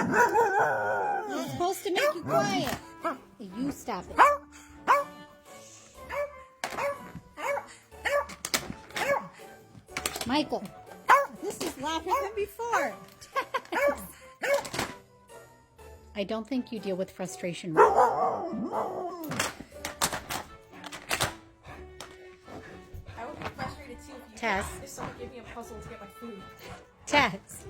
It's supposed to make you quiet. Hey, you stop it. Michael, this is louder than before. I don't think you deal with frustration well. I would be frustrated too if Tess. someone gave me a puzzle to get my food. Tess.